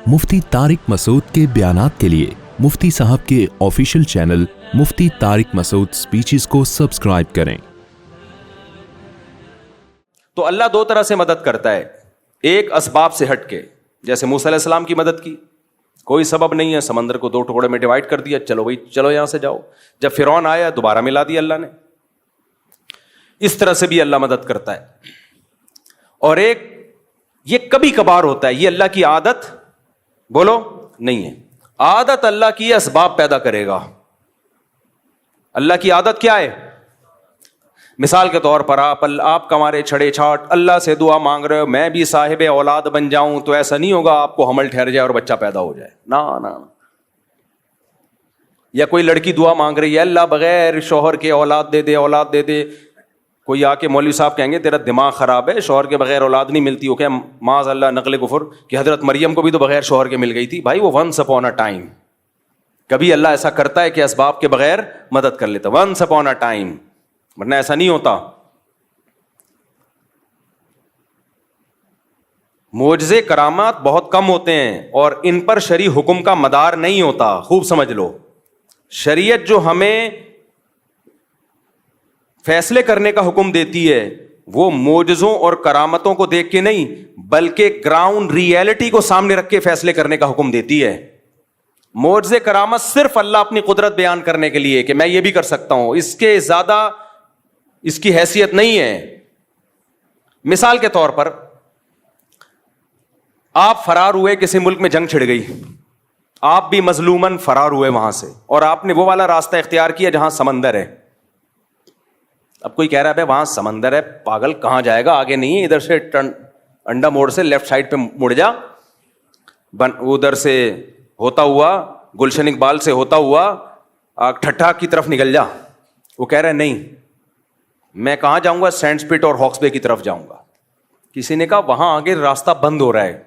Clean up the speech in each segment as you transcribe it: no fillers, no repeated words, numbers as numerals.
مفتی طارق مسعود کے بیانات کے لیے مفتی صاحب کے آفیشیل چینل مفتی طارق مسعود سپیچز کو سبسکرائب کریں۔ تو اللہ دو طرح سے مدد کرتا ہے، ایک اسباب سے ہٹ کے، جیسے موسیٰ علیہ السلام کی مدد کی، کوئی سبب نہیں ہے، سمندر کو دو ٹکڑے میں ڈیوائڈ کر دیا، چلو بھائی چلو یہاں سے جاؤ، جب فرعون آیا دوبارہ ملا دیا اللہ نے۔ اس طرح سے بھی اللہ مدد کرتا ہے۔ اور ایک یہ کبھی کبھار ہوتا ہے، یہ اللہ کی عادت بولو نہیں ہے، عادت اللہ کی اسباب پیدا کرے گا۔ اللہ کی عادت کیا ہے؟ مثال کے طور پر آپ کمارے چھڑے چھاٹ اللہ سے دعا مانگ رہے ہو میں بھی صاحب اولاد بن جاؤں، تو ایسا نہیں ہوگا آپ کو حمل ٹھہر جائے اور بچہ پیدا ہو جائے، نا۔ یا کوئی لڑکی دعا مانگ رہی ہے اللہ بغیر شوہر کے اولاد دے دے، اولاد دے دے، کوئی آ کے مولوی صاحب کہیں گے تیرا دماغ خراب ہے، شوہر کے بغیر اولاد نہیں ملتی، ہو کیا معاذ اللہ نقل کفر کہ حضرت مریم کو بھی تو بغیر شوہر کے مل گئی تھی۔ بھائی وہ ونس اپون اے ٹائم، کبھی اللہ ایسا کرتا ہے کہ اسباب کے بغیر مدد کر لیتا، ونس اپون اے ٹائم، ورنہ ایسا نہیں ہوتا۔ معجزے کرامات بہت کم ہوتے ہیں اور ان پر شرعی حکم کا مدار نہیں ہوتا، خوب سمجھ لو۔ شریعت جو ہمیں فیصلے کرنے کا حکم دیتی ہے وہ معجزوں اور کرامتوں کو دیکھ کے نہیں بلکہ گراؤنڈ ریئلٹی کو سامنے رکھ کے فیصلے کرنے کا حکم دیتی ہے۔ معجزے کرامت صرف اللہ اپنی قدرت بیان کرنے کے لیے کہ میں یہ بھی کر سکتا ہوں، اس کے زیادہ اس کی حیثیت نہیں ہے۔ مثال کے طور پر آپ فرار ہوئے، کسی ملک میں جنگ چھڑ گئی، آپ بھی مظلوماً فرار ہوئے وہاں سے، اور آپ نے وہ والا راستہ اختیار کیا جہاں سمندر ہے۔ اب کوئی کہہ رہا ہے بھائی وہاں سمندر ہے، پاگل کہاں جائے گا، آگے نہیں ہے، ادھر سے انڈا موڑ سے لیفٹ سائڈ پہ مڑ جا، ادھر سے ہوتا ہوا گلشن اقبال سے ہوتا ہوا ٹھٹھا کی طرف نکل جا۔ وہ کہہ رہا ہے نہیں میں کہاں جاؤں گا، سینڈ سپٹ اور ہاکس بے کی طرف جاؤں گا۔ کسی نے کہا وہاں آگے راستہ بند ہو رہا ہے۔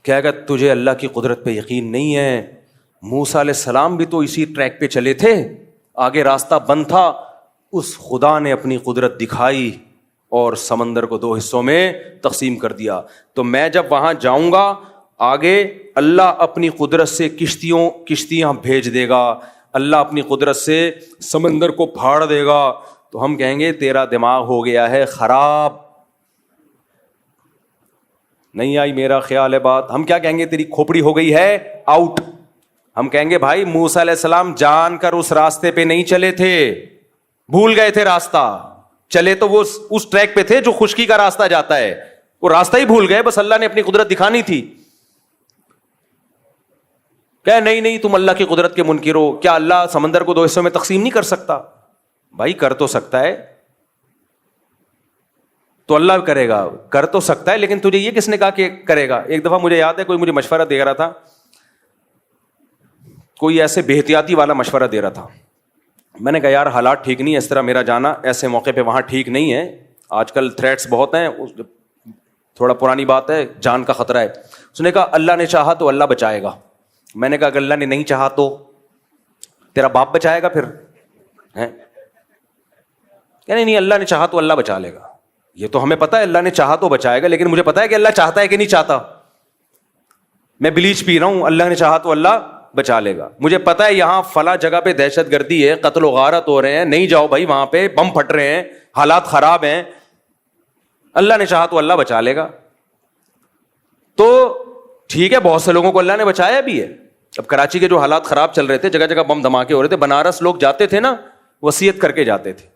کہے گا تجھے اللہ کی قدرت پہ یقین نہیں ہے، موسیٰ علیہ السلام بھی تو اسی ٹریک پہ چلے تھے، آگے راستہ بند تھا، اس خدا نے اپنی قدرت دکھائی اور سمندر کو دو حصوں میں تقسیم کر دیا۔ تو میں جب وہاں جاؤں گا آگے اللہ اپنی قدرت سے کشتیاں بھیج دے گا، اللہ اپنی قدرت سے سمندر کو پھاڑ دے گا، تو ہم کہیں گے تیرا دماغ ہو گیا ہے خراب، نہیں آئی میرا خیال ہے بات۔ ہم کیا کہیں گے؟ تیری کھوپڑی ہو گئی ہے آؤٹ۔ ہم کہیں گے بھائی موسیٰ علیہ السلام جان کر اس راستے پہ نہیں چلے تھے، بھول گئے تھے راستہ، چلے تو وہ اس ٹریک پہ تھے جو خشکی کا راستہ جاتا ہے، وہ راستہ ہی بھول گئے، بس اللہ نے اپنی قدرت دکھانی تھی۔ کہ نہیں تم اللہ کی قدرت کے منکر ہو، کیا اللہ سمندر کو دو حصوں میں تقسیم نہیں کر سکتا؟ بھائی کر تو سکتا ہے، تو اللہ کرے گا، کر تو سکتا ہے، لیکن تجھے یہ کس نے کہا کہ کرے گا؟ ایک دفعہ مجھے یاد ہے کوئی مجھے مشورہ دے رہا تھا، کوئی ایسے بے احتیاطی والا مشورہ دے رہا تھا۔ میں نے کہا یار حالات ٹھیک نہیں ہے، اس طرح میرا جانا ایسے موقع پہ وہاں ٹھیک نہیں ہے، آج کل تھریٹس بہت ہیں، تھوڑا پرانی بات ہے، جان کا خطرہ ہے۔ اس نے کہا اللہ نے چاہا تو اللہ بچائے گا۔ میں نے کہا اگر اللہ نے نہیں چاہا تو تیرا باپ بچائے گا پھر؟ نہیں اللہ نے چاہا تو اللہ بچا لے گا۔ یہ تو ہمیں پتا ہے اللہ نے چاہا تو بچائے گا، لیکن مجھے پتا ہے کہ اللہ چاہتا ہے کہ نہیں چاہتا۔ میں بلیچ پی رہا ہوں، اللہ نے چاہا تو اللہ بچا لے گا۔ مجھے پتا ہے یہاں فلاں جگہ پہ دہشت گردی ہے، قتل و غارت ہو رہے ہیں، نہیں جاؤ بھائی، وہاں پہ بم پھٹ رہے ہیں، حالات خراب ہیں، اللہ نے چاہا تو اللہ بچا لے گا۔ تو ٹھیک ہے، بہت سے لوگوں کو اللہ نے بچایا بھی ہے۔ اب کراچی کے جو حالات خراب چل رہے تھے، جگہ جگہ بم دھماکے ہو رہے تھے، بنارس لوگ جاتے تھے نا، وصیت کر کے جاتے تھے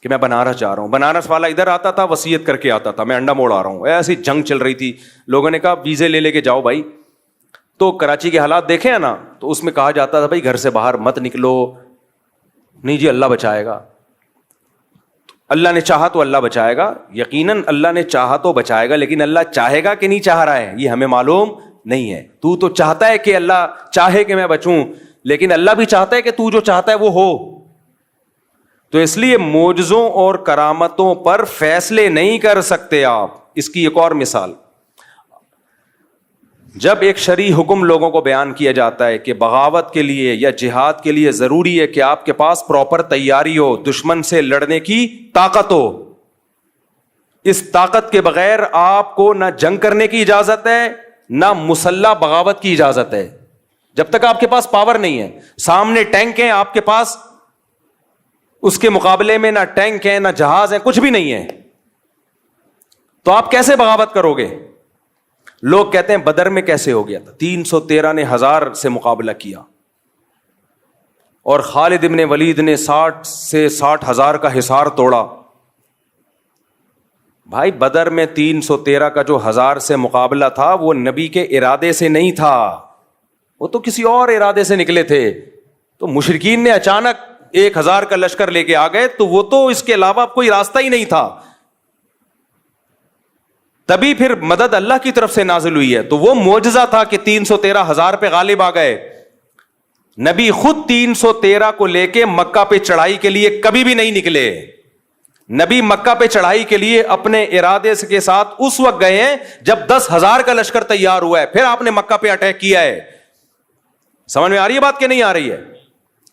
کہ میں بنارس جا رہا ہوں، بنارس والا ادھر آتا تھا وصیت کر کے آتا تھا میں انڈا موڑ آ رہا ہوں۔ ایسی جنگ چل رہی تھی، لوگوں نے کہا ویزے لے کے جاؤ بھائی۔ تو کراچی کے حالات دیکھے ہیں نا، تو اس میں کہا جاتا تھا بھائی گھر سے باہر مت نکلو، نہیں جی اللہ بچائے گا۔ اللہ نے چاہا تو اللہ بچائے گا، یقیناً اللہ نے چاہا تو بچائے گا، لیکن اللہ چاہے گا کہ نہیں چاہ رہا ہے یہ ہمیں معلوم نہیں ہے۔ تو چاہتا ہے کہ اللہ چاہے کہ میں بچوں، لیکن اللہ بھی چاہتا ہے کہ تو جو چاہتا ہے وہ ہو۔ تو اس لیے معجزوں اور کرامتوں پر فیصلے نہیں کر سکتے آپ۔ اس کی ایک اور مثال، جب ایک شرعی حکم لوگوں کو بیان کیا جاتا ہے کہ بغاوت کے لیے یا جہاد کے لیے ضروری ہے کہ آپ کے پاس پراپر تیاری ہو، دشمن سے لڑنے کی طاقت ہو، اس طاقت کے بغیر آپ کو نہ جنگ کرنے کی اجازت ہے نہ مسلح بغاوت کی اجازت ہے. جب تک آپ کے پاس پاور نہیں ہے, سامنے ٹینک ہیں آپ کے پاس, اس کے مقابلے میں نہ ٹینک ہے نہ جہاز ہے, کچھ بھی نہیں ہے, تو آپ کیسے بغاوت کرو گے؟ لوگ کہتے ہیں بدر میں کیسے ہو گیا تھا, 313 نے 1000 سے مقابلہ کیا, اور خالد ابن ولید نے 60 سے 60,000 کا حصار توڑا. بھائی بدر میں 313 کا جو 1000 سے مقابلہ تھا وہ نبی کے ارادے سے نہیں تھا, وہ تو کسی اور ارادے سے نکلے تھے. تو مشرکین نے اچانک 1000 کا لشکر لے کے آ گئے, تو وہ تو اس کے علاوہ کوئی راستہ ہی نہیں تھا. تبھی پھر مدد اللہ کی طرف سے نازل ہوئی ہے. تو وہ معجزہ تھا کہ 313,000 پہ غالب آ گئے. نبی خود 313 کو لے کے مکہ پہ چڑھائی کے لیے کبھی بھی نہیں نکلے. نبی مکہ پہ چڑھائی کے لیے اپنے ارادے کے ساتھ اس وقت گئے ہیں جب 10,000 کا لشکر تیار ہوا ہے, پھر آپ نے مکہ پہ اٹیک کیا ہے. سمجھ میں آ رہی ہے بات کہ نہیں آ رہی ہے؟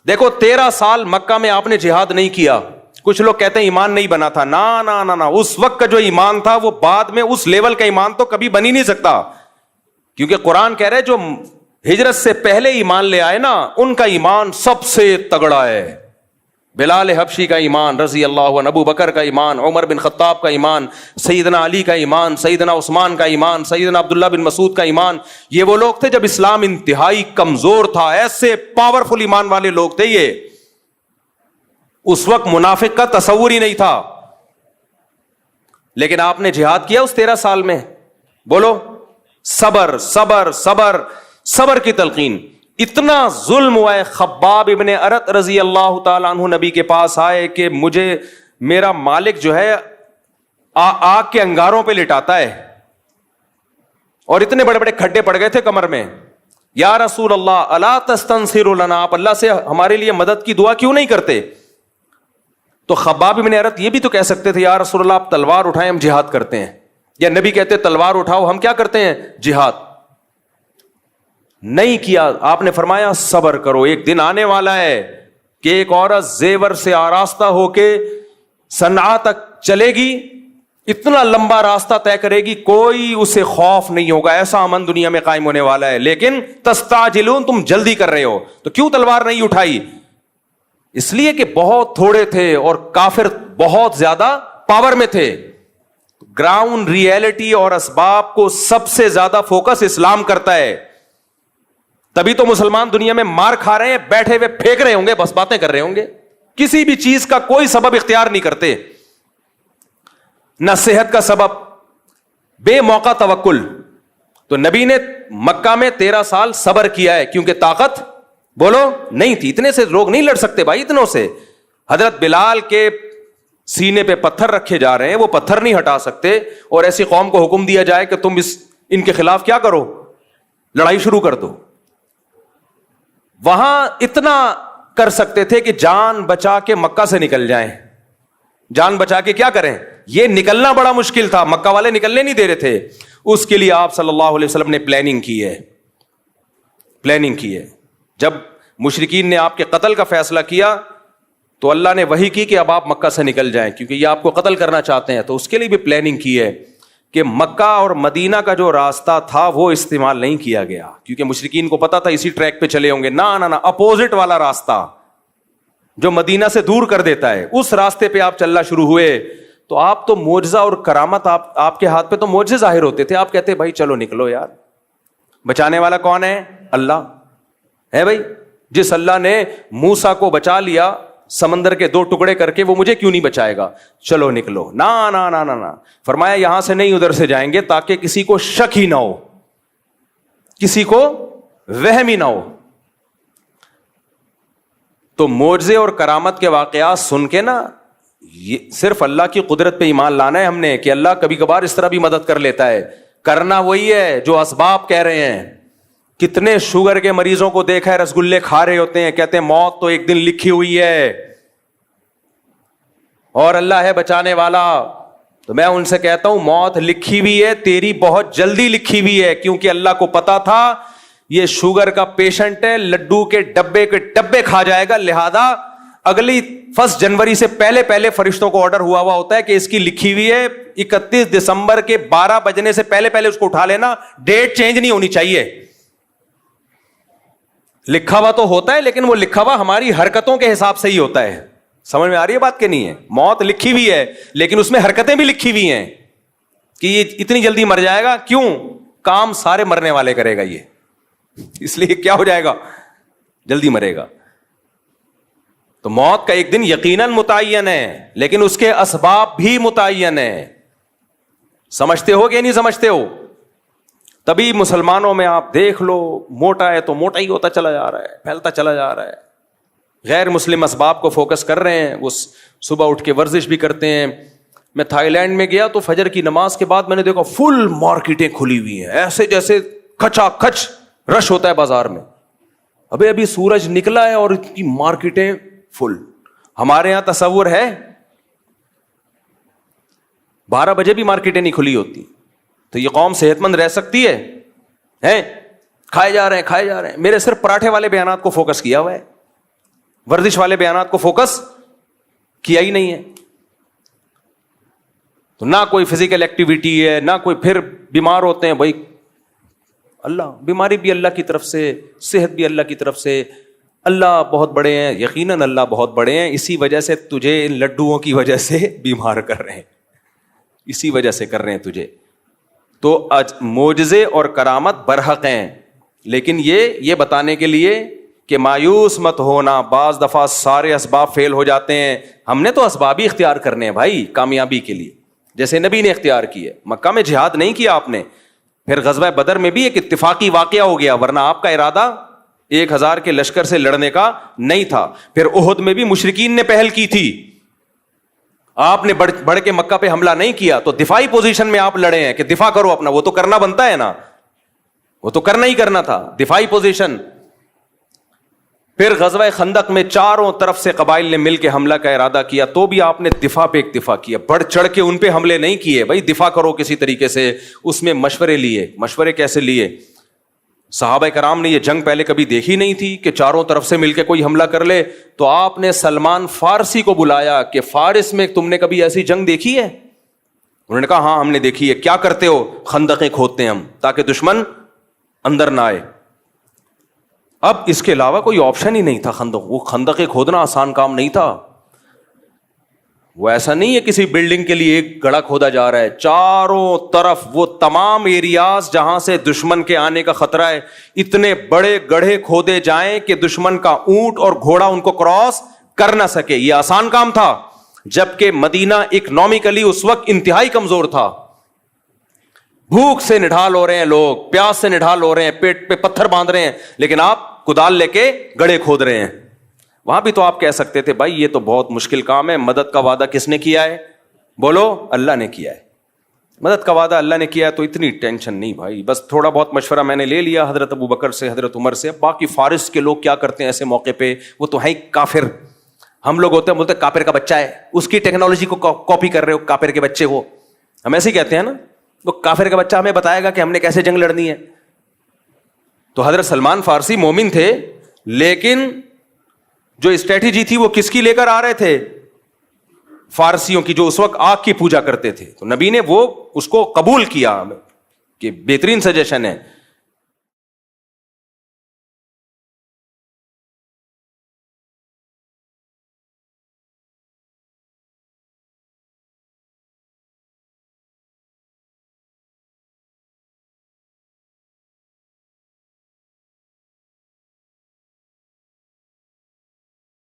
دیکھو 13 سال مکہ میں آپ نے جہاد نہیں کیا. کچھ لوگ کہتے ہیں ایمان نہیں بنا تھا. نا, اس وقت کا جو ایمان تھا وہ بعد میں اس لیول کا ایمان تو کبھی بن ہی نہیں سکتا, کیونکہ قرآن کہہ رہے جو ہجرت سے پہلے ایمان لے آئے نا ان کا ایمان سب سے تگڑا ہے. بلال حبشی کا ایمان رضی اللہ عنہ, ابو بکر کا ایمان, عمر بن خطاب کا ایمان, سیدنا علی کا ایمان, سیدنا عثمان کا ایمان, سیدنا عبداللہ بن مسعود کا ایمان. یہ وہ لوگ تھے جب اسلام انتہائی کمزور تھا, ایسے پاورفل ایمان والے لوگ تھے یہ. اس وقت منافق کا تصور ہی نہیں تھا. لیکن آپ نے جہاد کیا اس 13 سال میں. بولو صبر صبر صبر صبر کی تلقین. اتنا ظلم ہوا ہے. خباب ابن ارت رضی اللہ تعالیٰ عنہ نبی کے پاس آئے کہ مجھے میرا مالک جو ہے آگ کے انگاروں پہ لٹاتا ہے, اور اتنے بڑے بڑے کھڈے پڑ گئے تھے کمر میں. یا رسول اللہ الا تستنصر لنا, آپ اللہ سے ہمارے لیے مدد کی دعا کیوں نہیں کرتے؟ تو خباب ابن ارت یہ بھی تو کہہ سکتے تھے یا رسول اللہ آپ تلوار اٹھائیں ہم جہاد کرتے ہیں, یا نبی کہتے تلوار اٹھاؤ ہم کیا کرتے ہیں جہاد. نہیں کیا. آپ نے فرمایا صبر کرو, ایک دن آنے والا ہے کہ ایک عورت زیور سے آراستہ ہو کے صنعاء تک چلے گی, اتنا لمبا راستہ طے کرے گی, کوئی اسے خوف نہیں ہوگا, ایسا امن دنیا میں قائم ہونے والا ہے. لیکن تستعجلون, تم جلدی کر رہے ہو, تو کیوں تلوار نہیں اٹھائی؟ اس لیے کہ بہت تھوڑے تھے اور کافر بہت زیادہ پاور میں تھے. گراؤنڈ ریئلٹی اور اسباب کو سب سے زیادہ فوکس اسلام کرتا ہے. تبھی تو مسلمان دنیا میں مار کھا رہے ہیں, بیٹھے ہوئے پھینک رہے ہوں گے, بس باتیں کر رہے ہوں گے, کسی بھی چیز کا کوئی سبب اختیار نہیں کرتے, نہ صحت کا سبب, بے موقع توکل. تو نبی نے مکہ میں 13 سال صبر کیا ہے کیونکہ طاقت بولو نہیں تھی. اتنے سے لوگ نہیں لڑ سکتے بھائی, اتنوں سے. حضرت بلال کے سینے پہ پتھر رکھے جا رہے ہیں, وہ پتھر نہیں ہٹا سکتے, اور ایسی قوم کو حکم دیا جائے کہ تم ان کے خلاف کیا کرو, لڑائی شروع کر دو. وہاں اتنا کر سکتے تھے کہ جان بچا کے مکہ سے نکل جائیں. جان بچا کے کیا کریں؟ یہ نکلنا بڑا مشکل تھا, مکہ والے نکلنے نہیں دے رہے تھے. اس کے لیے آپ صلی اللہ علیہ وسلم نے پلاننگ کی ہے. جب مشرکین نے آپ کے قتل کا فیصلہ کیا تو اللہ نے وحی کی کہ اب آپ مکہ سے نکل جائیں, کیونکہ یہ آپ کو قتل کرنا چاہتے ہیں. تو اس کے لیے بھی پلاننگ کی ہے کہ مکہ اور مدینہ کا جو راستہ تھا وہ استعمال نہیں کیا گیا, کیونکہ مشرکین کو پتا تھا اسی ٹریک پہ چلے ہوں گے. نہ اپوزٹ والا راستہ جو مدینہ سے دور کر دیتا ہے, اس راستے پہ آپ چلنا شروع ہوئے. تو آپ تو معجزہ اور کرامت, آپ کے ہاتھ پہ تو معجزے ظاہر ہوتے تھے. آپ کہتے بھائی چلو نکلو یار, بچانے والا کون ہے؟ اللہ ہے بھائی. جس اللہ نے موسیٰ کو بچا لیا سمندر کے 2 ٹکڑے کر کے, وہ مجھے کیوں نہیں بچائے گا؟ چلو نکلو. نہ فرمایا یہاں سے نہیں ادھر سے جائیں گے تاکہ کسی کو شک ہی نہ ہو, کسی کو وہم ہی نہ ہو. تو معجزے اور کرامت کے واقعات سن کے نا, یہ صرف اللہ کی قدرت پہ ایمان لانا ہے ہم نے کہ اللہ کبھی کبھار اس طرح بھی مدد کر لیتا ہے. کرنا وہی ہے جو اسباب کہہ رہے ہیں. کتنے شوگر کے مریضوں کو دیکھا ہے رسگلے کھا رہے ہوتے ہیں, کہتے ہیں موت تو ایک دن لکھی ہوئی ہے اور اللہ ہے بچانے والا. تو میں ان سے کہتا ہوں موت لکھی ہوئی ہے, تیری بہت جلدی لکھی ہوئی ہے, کیونکہ اللہ کو پتا تھا یہ شوگر کا پیشنٹ ہے, لڈو کے ڈبے کھا جائے گا, لہذا اگلی 1 جنوری سے پہلے فرشتوں کو آرڈر ہوا ہوتا ہے کہ اس کی لکھی ہوئی ہے 31 دسمبر کے 12 بجنے سے پہلے اس کو اٹھا لینا, ڈیٹ چینج نہیں ہونی چاہیے. لکھا ہوا تو ہوتا ہے لیکن وہ لکھا ہوا ہماری حرکتوں کے حساب سے ہی ہوتا ہے. سمجھ میں آ رہی ہے بات کہ نہیں ہے؟ موت لکھی ہوئی ہے لیکن اس میں حرکتیں بھی لکھی ہوئی ہیں کہ یہ اتنی جلدی مر جائے گا. کیوں؟ کام سارے مرنے والے کرے گا یہ, اس لیے کیا ہو جائے گا, جلدی مرے گا. تو موت کا ایک دن یقیناً متعین ہے لیکن اس کے اسباب بھی متعین ہیں. سمجھتے ہو کہ نہیں سمجھتے ہو؟ تبھی مسلمانوں میں آپ دیکھ لو, موٹا ہے تو موٹا ہی ہوتا چلا جا رہا ہے, پھیلتا چلا جا رہا ہے. غیر مسلم اسباب کو فوکس کر رہے ہیں, وہ صبح اٹھ کے ورزش بھی کرتے ہیں. میں تھائی لینڈ میں گیا تو فجر کی نماز کے بعد میں نے دیکھا فل مارکیٹیں کھلی ہوئی ہیں, ایسے جیسے کھچا کھچ رش ہوتا ہے بازار میں. ابھی سورج نکلا ہے اور اتنی مارکیٹیں فل. ہمارے یہاں تصور ہے 12 بجے بھی مارکیٹیں نہیں کھلی ہوتی. تو یہ قوم صحت مند رہ سکتی ہے؟ کھائے جا رہے ہیں. میرے صرف پراٹھے والے بیانات کو فوکس کیا ہوا ہے, ورزش والے بیانات کو فوکس کیا ہی نہیں ہے. تو نہ کوئی فزیکل ایکٹیویٹی ہے, نہ کوئی, پھر بیمار ہوتے ہیں. بھائی اللہ, بیماری بھی اللہ کی طرف سے, صحت بھی اللہ کی طرف سے. اللہ بہت بڑے ہیں, یقیناً اللہ بہت بڑے ہیں, اسی وجہ سے تجھے ان لڈوؤں کی وجہ سے بیمار کر رہے ہیں, اسی وجہ سے کر رہے ہیں تجھے. تو معجزے اور کرامت برحق ہیں, لیکن یہ بتانے کے لیے کہ مایوس مت ہونا. بعض دفعہ سارے اسباب فیل ہو جاتے ہیں. ہم نے تو اسباب ہی اختیار کرنے ہیں بھائی کامیابی کے لیے, جیسے نبی نے اختیار کیے. مکہ میں جہاد نہیں کیا آپ نے, پھر غزوہ بدر میں بھی ایک اتفاقی واقعہ ہو گیا, ورنہ آپ کا ارادہ 1000 کے لشکر سے لڑنے کا نہیں تھا. پھر احد میں بھی مشرکین نے پہل کی تھی, آپ نے بڑھ کے مکہ پہ حملہ نہیں کیا, تو دفاعی پوزیشن میں آپ لڑے ہیں کہ دفاع کرو اپنا. وہ تو کرنا بنتا ہے نا, وہ تو کرنا ہی کرنا تھا, دفاعی پوزیشن. پھر غزوہ خندق میں چاروں طرف سے قبائل نے مل کے حملہ کا ارادہ کیا, تو بھی آپ نے دفاع پہ اکتفا کیا, بڑھ چڑھ کے ان پہ حملے نہیں کیے. بھائی دفاع کرو کسی طریقے سے. اس میں مشورے لیے. مشورے کیسے لیے؟ صحابہ کرام نے یہ جنگ پہلے کبھی دیکھی نہیں تھی کہ چاروں طرف سے مل کے کوئی حملہ کر لے. تو آپ نے سلمان فارسی کو بلایا کہ فارس میں تم نے کبھی ایسی جنگ دیکھی ہے؟ انہوں نے کہا ہاں ہم نے دیکھی ہے. کیا کرتے ہو؟ خندقیں کھودتے ہیں ہم تاکہ دشمن اندر نہ آئے. اب اس کے علاوہ کوئی آپشن ہی نہیں تھا. وہ خندقیں کھودنا آسان کام نہیں تھا. وہ ایسا نہیں ہے کسی بلڈنگ کے لیے ایک گڑھا کھودا جا رہا ہے, چاروں طرف وہ تمام ایریاز جہاں سے دشمن کے آنے کا خطرہ ہے, اتنے بڑے گڑھے کھودے جائیں کہ دشمن کا اونٹ اور گھوڑا ان کو کراس کر نہ سکے. یہ آسان کام تھا, جبکہ مدینہ اکنامکلی اس وقت انتہائی کمزور تھا. بھوک سے نڈھال ہو رہے ہیں لوگ, پیاس سے نڈھال ہو رہے ہیں, پیٹ پہ پتھر باندھ رہے ہیں, لیکن آپ کدال لے کے گڑھے کھود رہے ہیں. وہاں بھی تو آپ کہہ سکتے تھے بھائی یہ تو بہت مشکل کام ہے. مدد کا وعدہ کس نے کیا ہے؟ بولو, اللہ نے کیا ہے. مدد کا وعدہ اللہ نے کیا ہے, تو اتنی ٹینشن نہیں بھائی. بس تھوڑا بہت مشورہ میں نے لے لیا حضرت ابو بکر سے, حضرت عمر سے. باقی فارس کے لوگ کیا کرتے ہیں ایسے موقع پہ؟ وہ تو ہیں کافر. ہم لوگ ہوتے ہیں بولتے کافر کا بچہ ہے, اس کی ٹیکنالوجی کو کاپی کر رہے ہو, کافر کے بچے ہو. ہم ایسے ہی کہتے ہیں نا, وہ کافر کا بچہ ہمیں بتائے گا کہ ہم نے کیسے جنگ لڑنی ہے. تو حضرت سلمان فارسی مومن تھے, لیکن جو اسٹریٹجی تھی وہ کس کی لے کر آ رہے تھے؟ فارسیوں کی, جو اس وقت آگ کی پوجا کرتے تھے. تو نبی نے وہ اس کو قبول کیا کہ بہترین سجیشن ہے.